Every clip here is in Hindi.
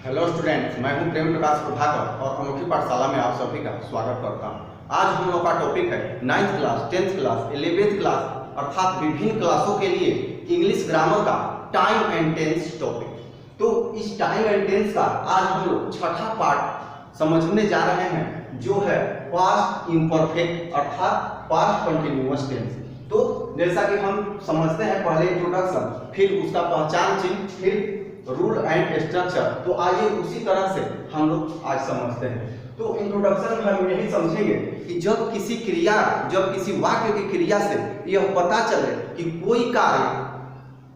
हेलो स्टूडेंट्स, मैं हूं प्रेम प्रकाश प्रभाकर और अनोखी पाठशाला में आप सभी का स्वागत करता हूं। आज हम लोग का टॉपिक है 9th class, 10th class, 11th class अर्थात विभिन्न क्लासों के लिए इंग्लिश ग्रामर का टाइम एंड टेंस टॉपिक। तो इस टाइम एंड टेंस का आज हम लोग छठा पार्ट समझने जा रहे हैं, जो है पास्ट इम्परफेक्ट अर्थात पास्ट कंटिन्यूअस टेंस। तो जैसा कि हम समझते हैं, पहले इंट्रोडक्शन, फिर उसका पहचान चिन्ह, फिर रूल एंड स्ट्रक्चर। तो आइए उसी तरह से हम लोग आज समझते हैं। तो इंट्रोडक्शन में हम यही समझेंगे कि जब किसी वाक्य की क्रिया से यह पता चले कि कोई कार्य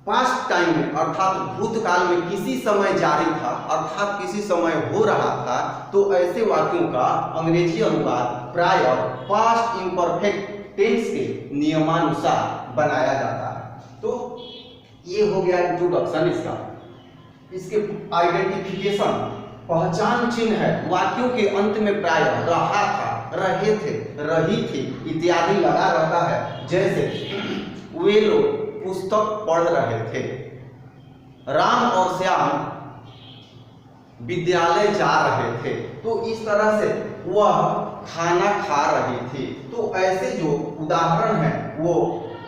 पास्ट टाइम में अर्थात भूतकाल में किसी समय जारी था अर्थात किसी समय हो रहा था, तो ऐसे वाक्यों का अंग्रेजी अनुवाद प्रायः पास्ट इम्परफेक्ट टेंस के नियमानुसार बनाया जाता है। तो ये हो गया इंट्रोडक्शन इसका। इसके आइडेंटिफिकेशन, पहचान चिन्ह है, वाक्यों के अंत में प्रायः रहा था, रहे थे, रही थी इत्यादि लगा रहता है। जैसे वे लोग पुस्तक पढ़ रहे थे, राम और श्याम विद्यालय जा रहे थे। तो इस तरह से वह खाना खा रही थी। तो ऐसे जो उदाहरण हैं वो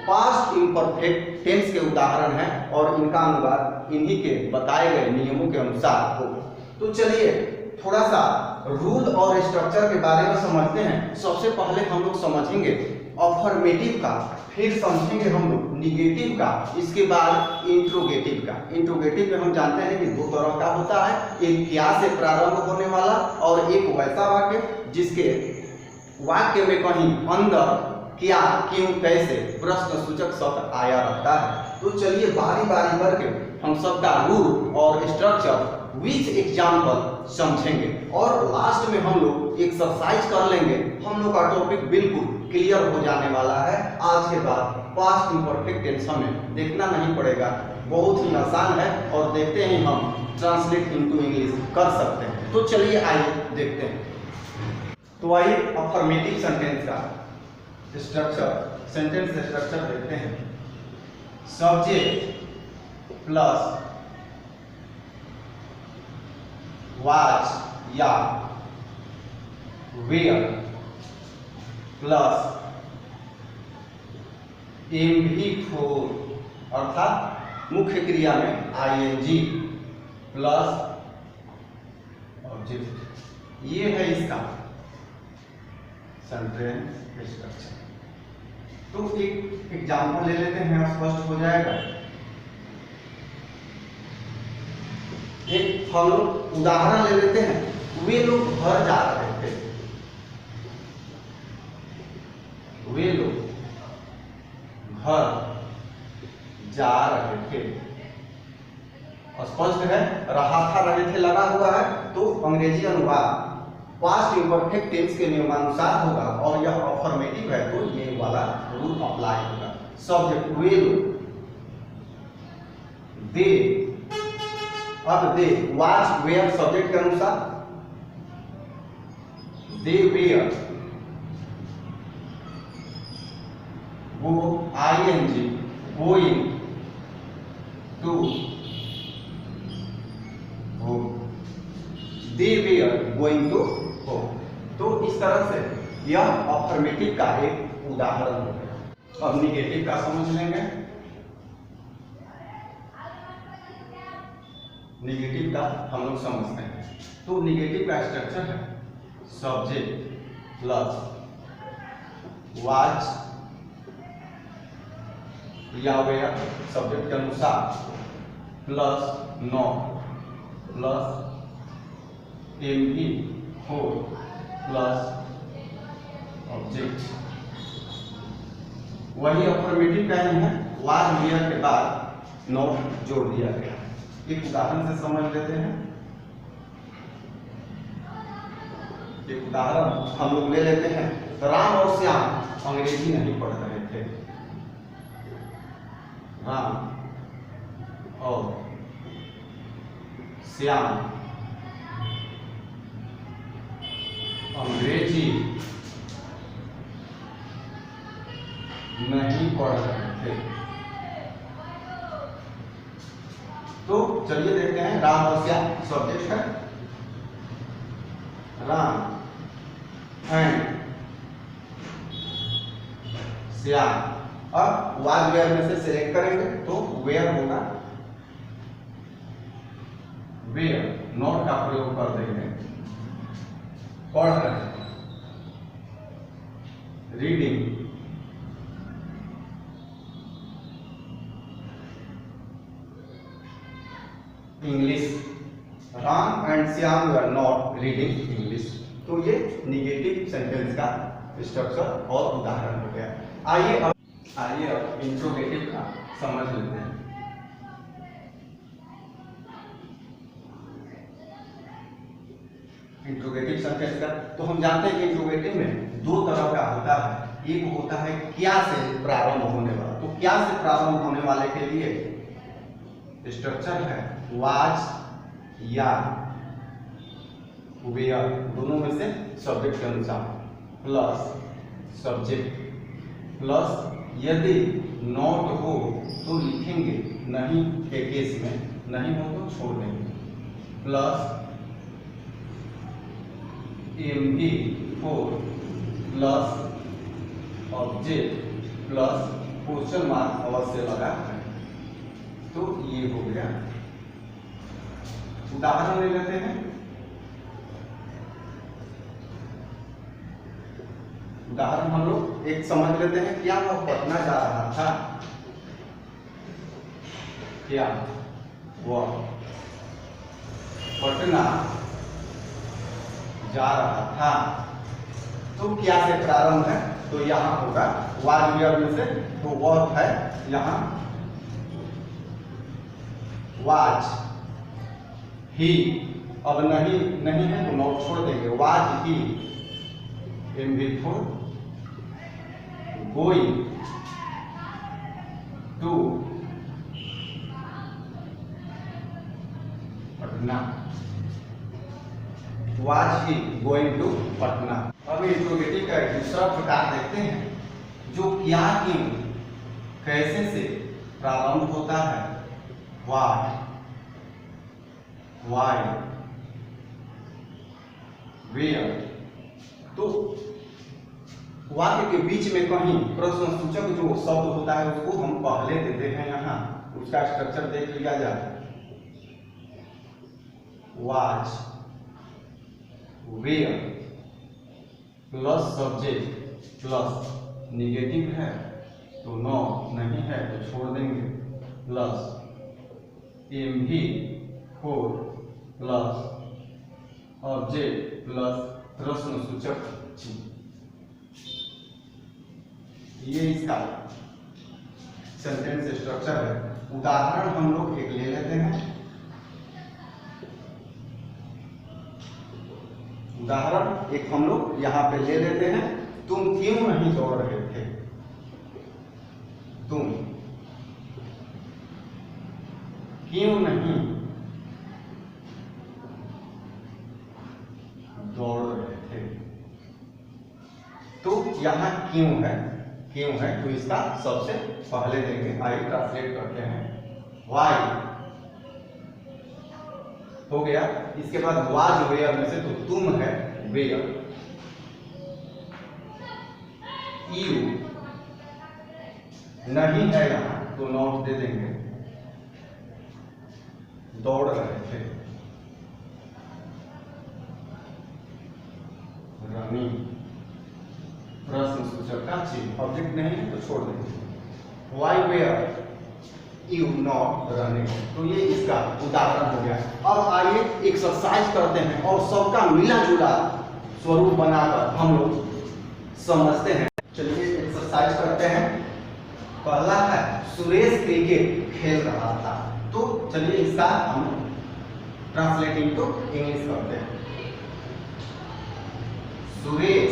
पास्ट इम्परफेक्ट टेंस के उदाहरण हैं और इनका अनुवाद इन्हीं के बताए गए नियमों के अनुसार हो। तो चलिए थोड़ा सा रूल और स्ट्रक्चर के बारे में समझते हैं। सबसे पहले हम लोग समझेंगे अफर्मेटिव का, फिर समझेंगे हम लोग निगेटिव का, इसके बाद इंट्रोगेटिव का। इंट्रोगेटिव में हम जानते हैं कि दो तरह का होता है, एक क्या से प्रारंभ होने वाला और एक वैसा वाक्य जिसके वाक्य में कहीं अंदर क्या, क्यों, कैसे प्रश्न सूचक शब्द आया रहता है। तो चलिए बारी बारी करके हम सबका रूल और स्ट्रक्चर विथ एग्जाम्पल समझेंगे और लास्ट में हम लोग एक्सरसाइज कर लेंगे। हम लोग का टॉपिक बिल्कुल क्लियर हो जाने वाला है। आज के बाद पास्ट इम्परफेक्ट टेंस हमें देखना नहीं पड़ेगा, बहुत ही आसान है और देखते ही हम ट्रांसलेट इनटू इंग्लिश कर सकते हैं। तो चलिए आइए देखते हैं। तो आइए अफर्मेटिव सेंटेंस का स्ट्रक्चर, सेंटेंस स्ट्रक्चर देखते हैं। सब्जेक्ट प्लस वाच या वेयर प्लस MV4 अर्थात मुख्य क्रिया में ING प्लस ऑब्जेक्ट। ये है इसका सेंटेंस स्ट्रक्चर। तो एक एग्जाम्पल ले लेते हैं, स्पष्ट हो जाएगा। एक हम लोग उदाहरण ले लेते हैं। वे लोग घर जा रहे थे, वे लोग घर जा रहे थे। स्पष्ट है, रहा था, रहे थे लगा हुआ है। तो अंग्रेजी अनुवाद पास्ट इम्परफेक्ट टेंस के नियमानुसार होगा और यह अफर्मेटिव है तो ये वाला रूल अप्लाई होगा। सब्जेक्ट वे लोग, दे, अब दे वाच वेयर सब्जेक्ट के अनुसार, दे वेयर, वो ING going to home, they were going to home. तो इस तरह से यह अफर्मेटिव का एक उदाहरण हो गया। अब निगेटिव का समझ लेंगे। निगेटिव का हम लोग समझते हैं। तो निगेटिव का स्ट्रक्चर है सब्जेक्ट प्लस वाच या वेयर सब्जेक्ट के अनुसार plus not plus MV4 plus object. वही अफर्मेटिव का ही है, वाज वेयर के बाद नॉट जोड़ दिया गया। एक उदाहरण से समझ लेते हैं। एक उदाहरण हम लोग ले लेते हैं। राम और श्याम अंग्रेजी नहीं पढ़ रहे थे, राम और श्याम अंग्रेजी नहीं पढ़ रहे थे। तो चलिए देखते हैं, राम और श्याम सब्जेक्ट है, राम एंड श्याम। अब वाज वेयर में से सिलेक्ट करेंगे तो वेयर होगा, वेयर नॉट का प्रयोग कर देंगे, पढ़ रहे हैं, reading, English, Ram and Shyam were not reading English. तो ये निगेटिव सेंटेंस का स्ट्रक्चर और उदाहरण हो गया। आइए अब इंट्रोगेटिव का समझ लेते हैं। इंट्रोगेटिव सेंटेंस का तो हम जानते हैं कि इंट्रोगेटिव में दो तरह का होता है। एक होता है क्या से प्रारंभ होने वाला, तो क्या से प्रारंभ होने वाले के लिए स्ट्रक्चर है वाज या वेयर, दोनों में से सब्जेक्ट के अनुसार, प्लस सब्जेक्ट, प्लस यदि नॉट हो तो लिखेंगे, नहीं के केस में, नहीं हो तो छोड़ देंगे, plus MV four, plus object, plus question mark अवश्य लगा है। तो ये हो गया। उदाहरण ले लेते हैं। उदाहरण हम लोग एक समझ लेते हैं। क्या वह पटना जा रहा था, क्या वह पटना जा रहा था। तो क्या से प्रारंभ है, तो यहाँ होगा वाज वेयर में से, तो वह है यहाँ वाज ही, अब नहीं है तो नॉट छोड़ देंगे, वाज ही एमवी4 going to Patna, was he going to Patna. अब इंट्रोगेटिव का दूसरा प्रकार देखते हैं, जो क्या की कैसे से प्रारंभ होता है, व्हाट, व्हाई, वेयर। तो वाक्य के बीच में कहीं प्रश्नसूचक जो शब्द होता है उसको हम पहले देते हैं, यहाँ उसका स्ट्रक्चर देख लिया जाए। Was, were, plus subject, plus negative है तो नो, नहीं है तो छोड़ देंगे, प्लस एमवी4, प्लस ऑब्जेक्ट, प्लस प्रश्नसूचक चिन्ह। ये इसका सेंटेंस स्ट्रक्चर है। उदाहरण हम लोग एक ले लेते हैं। उदाहरण एक हम लोग यहाँ पे ले लेते हैं। तुम क्यों नहीं दौड़ रहे थे, तुम क्यों नहीं दौड़ रहे थे। तो यहाँ क्यों है तो इसका सबसे पहले देंगे। आइए ट्रांसलेट करते हैं। वाई हो गया। इसके बाद वाज वेयर में से तो तुम है वेयर, यू नहीं है यहाँ तो नॉट दे देंगे, दौड़ रहे थे, रनिंग, प्रश्नसूचक का चिन्ह, ऑब्जेक्ट नहीं है तो छोड़ देंगे। Why were you not running. तो ये इसका उदाहरण हो गया। अब आइए एक्सरसाइज करते हैं और सबका मिला जुला स्वरूप बनाकर हम लोग समझते हैं। चलिए एक्सरसाइज करते हैं। पहला है सुरेश क्रिकेट खेल रहा था। तो चलिए इसका हम ट्रांसलेटिंग टू इंग्लिश करते हैं। सुरेश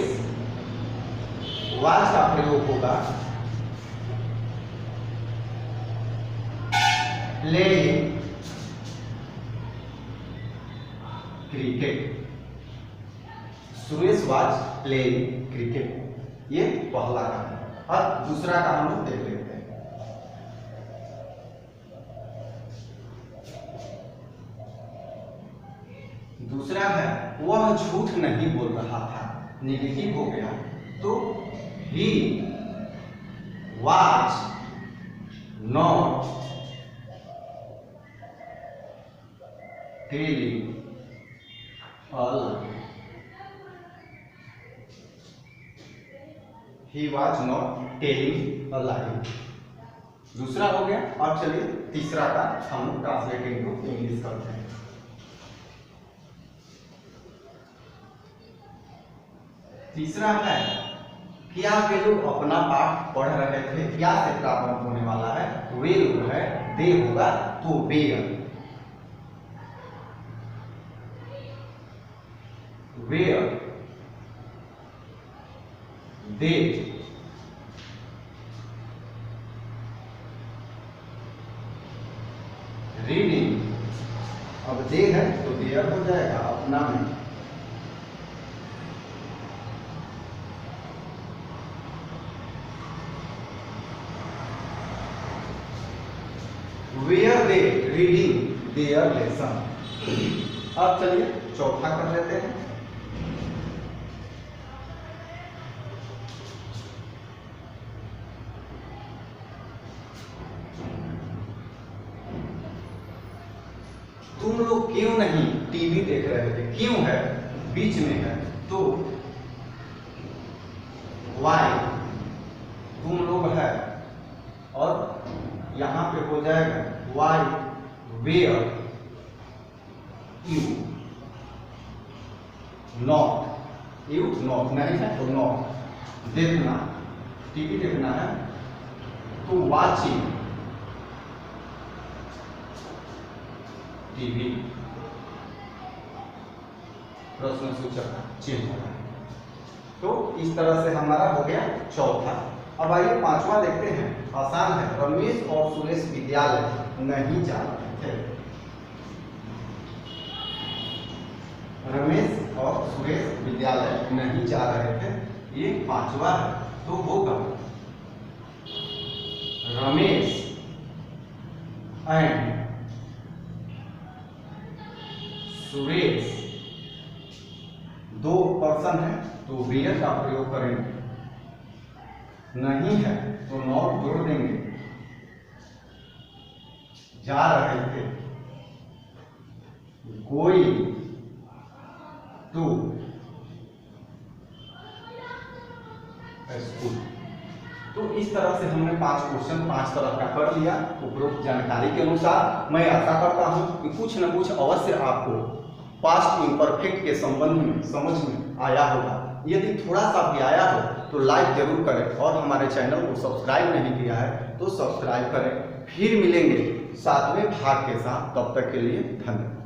वाज का प्रयोग होगा playing cricket. Suresh was playing cricket. ये पहला का है। और दूसरा का हम लोग देख लेते हैं। दूसरा है वह झूठ नहीं बोल रहा था, नेगेटिव हो गया। तो he was not telling a lie, he was not telling a lie. दूसरा हो गया। अब चलिए तीसरा का हम ट्रांसलेटिंग टू इंग्लिश करते हैं। तीसरा है क्या वे लोग अपना पाठ पढ़ रहे थे, क्या से प्रारंभ होने वाला है, वे लोग है, दे होगा तो वेयर, वेयर दे रीडिंग। अब दे है तो देयर हो जाएगा अपना में, were they reading their lesson. अब चलिए चौथा कर लेते हैं। तुम लोग क्यों नहीं टीवी देख रहे थे, क्यों है बीच में है तो वाई, तुम लोग है और यहां पे हो जाएगा why were you not, you not नहीं है तो नॉट, देखना टीवी देखना है तो वाचिंग टीवी, प्रश्न सूचक चिन्ह होगा। तो इस तरह से हमारा हो गया चौथा। अब आइए पांचवा देखते हैं, आसान है। रमेश और सुरेश विद्यालय नहीं जा रहे थे, रमेश और सुरेश विद्यालय नहीं जा रहे थे, ये पांचवा है। तो होगा रमेश एंड सुरेश, दो पर्सन है तो वेयर का प्रयोग करेंगे, नहीं है तो नॉट जोड़ देंगे, जा रहे थे गोइंग टू स्कूल। तो इस तरह से हमने 5 क्वेश्चन 5 तरह का कर लिया उपरोक्त जानकारी के अनुसार। मैं आशा करता हूं कि कुछ न कुछ अवश्य आपको पास्ट इम्परफेक्ट के संबंध में समझ में आया होगा। यदि थोड़ा सा भी आया हो तो लाइक जरूर करें और हमारे चैनल को सब्सक्राइब नहीं किया है तो सब्सक्राइब करें। फिर मिलेंगे 7वें भाग के साथ, तब तक के लिए धन्यवाद।